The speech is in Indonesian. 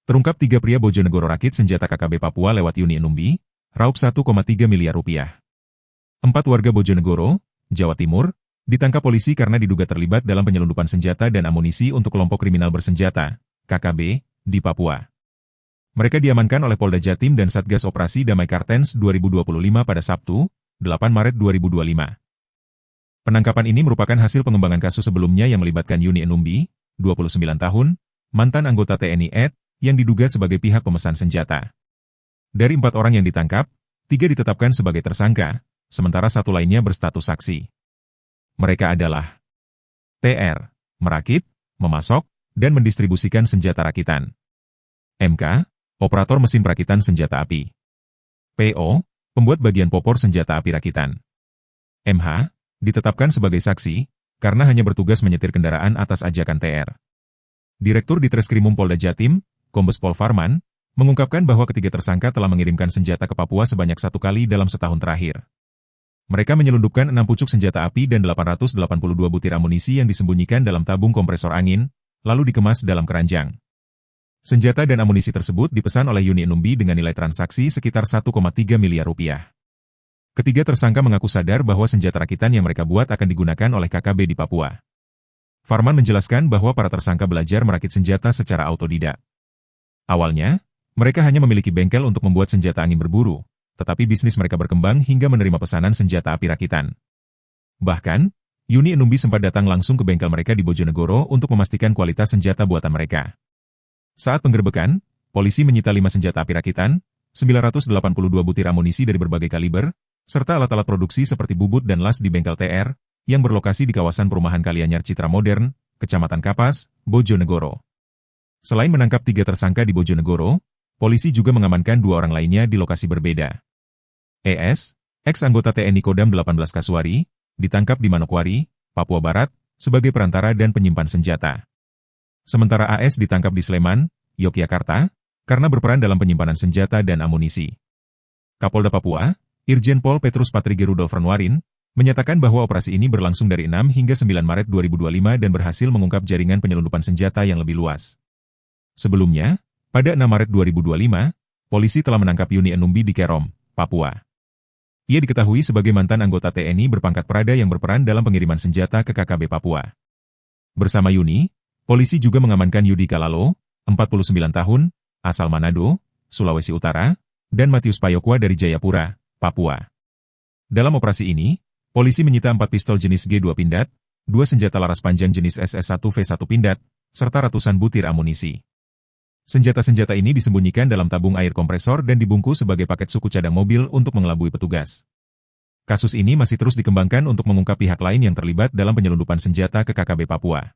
Terungkap 3 pria Bojonegoro rakit senjata KKB Papua lewat Yuni Enumbi, raup 1,3 miliar rupiah. 4 warga Bojonegoro, Jawa Timur, ditangkap polisi karena diduga terlibat dalam penyelundupan senjata dan amunisi untuk kelompok kriminal bersenjata, KKB, di Papua. Mereka diamankan oleh Polda Jatim dan Satgas Operasi Damai Kartens 2025 pada Sabtu, 8 Maret 2025. Penangkapan ini merupakan hasil pengembangan kasus sebelumnya yang melibatkan Yuni Enumbi, 29 tahun, mantan anggota TNI AD, yang diduga sebagai pihak pemesan senjata. Dari 4 orang yang ditangkap, 3 ditetapkan sebagai tersangka, sementara 1 lainnya berstatus saksi. Mereka adalah TR, merakit, memasok, dan mendistribusikan senjata rakitan. MK, operator mesin perakitan senjata api. PO, pembuat bagian popor senjata api rakitan. MH, ditetapkan sebagai saksi, karena hanya bertugas menyetir kendaraan atas ajakan TR. Direktur Ditreskrimum Polda Jatim, Kombes Pol Farman, mengungkapkan bahwa ketiga tersangka telah mengirimkan senjata ke Papua sebanyak 1 kali dalam setahun terakhir. Mereka menyelundupkan 6 pucuk senjata api dan 882 butir amunisi yang disembunyikan dalam tabung kompresor angin, lalu dikemas dalam keranjang. Senjata dan amunisi tersebut dipesan oleh Yuni Enumbi dengan nilai transaksi sekitar 1,3 miliar rupiah. Ketiga tersangka mengaku sadar bahwa senjata rakitan yang mereka buat akan digunakan oleh KKB di Papua. Farman menjelaskan bahwa para tersangka belajar merakit senjata secara autodidak. Awalnya, mereka hanya memiliki bengkel untuk membuat senjata angin berburu, tetapi bisnis mereka berkembang hingga menerima pesanan senjata api rakitan. Bahkan, Yuni Enumbi sempat datang langsung ke bengkel mereka di Bojonegoro untuk memastikan kualitas senjata buatan mereka. Saat penggerbekan, polisi menyita 5 senjata api rakitan, 982 butir amunisi dari berbagai kaliber, serta alat-alat produksi seperti bubut dan las di bengkel TR, yang berlokasi di kawasan perumahan Kalianyar Citra Modern, Kecamatan Kapas, Bojonegoro. Selain menangkap 3 tersangka di Bojonegoro, polisi juga mengamankan 2 orang lainnya di lokasi berbeda. ES, ex-anggota TNI Kodam 18 Kasuari, ditangkap di Manokwari, Papua Barat, sebagai perantara dan penyimpan senjata. Sementara AS ditangkap di Sleman, Yogyakarta, karena berperan dalam penyimpanan senjata dan amunisi. Kapolda Papua, Irjen Pol Petrus Patrige Rudolf Renwarin, menyatakan bahwa operasi ini berlangsung dari 6 hingga 9 Maret 2025 dan berhasil mengungkap jaringan penyelundupan senjata yang lebih luas. Sebelumnya, pada 6 Maret 2025, polisi telah menangkap Yuni Enumbi di Kerom, Papua. Ia diketahui sebagai mantan anggota TNI berpangkat Prada yang berperan dalam pengiriman senjata ke KKB Papua. Bersama Yuni, polisi juga mengamankan Yudi Kalalo, 49 tahun, asal Manado, Sulawesi Utara, dan Matius Payokwa dari Jayapura, Papua. Dalam operasi ini, polisi menyita 4 pistol jenis G2 pindad, 2 senjata laras panjang jenis SS1V1 pindad, serta ratusan butir amunisi. Senjata-senjata ini disembunyikan dalam tabung air kompresor dan dibungkus sebagai paket suku cadang mobil untuk mengelabui petugas. Kasus ini masih terus dikembangkan untuk mengungkap pihak lain yang terlibat dalam penyelundupan senjata ke KKB Papua.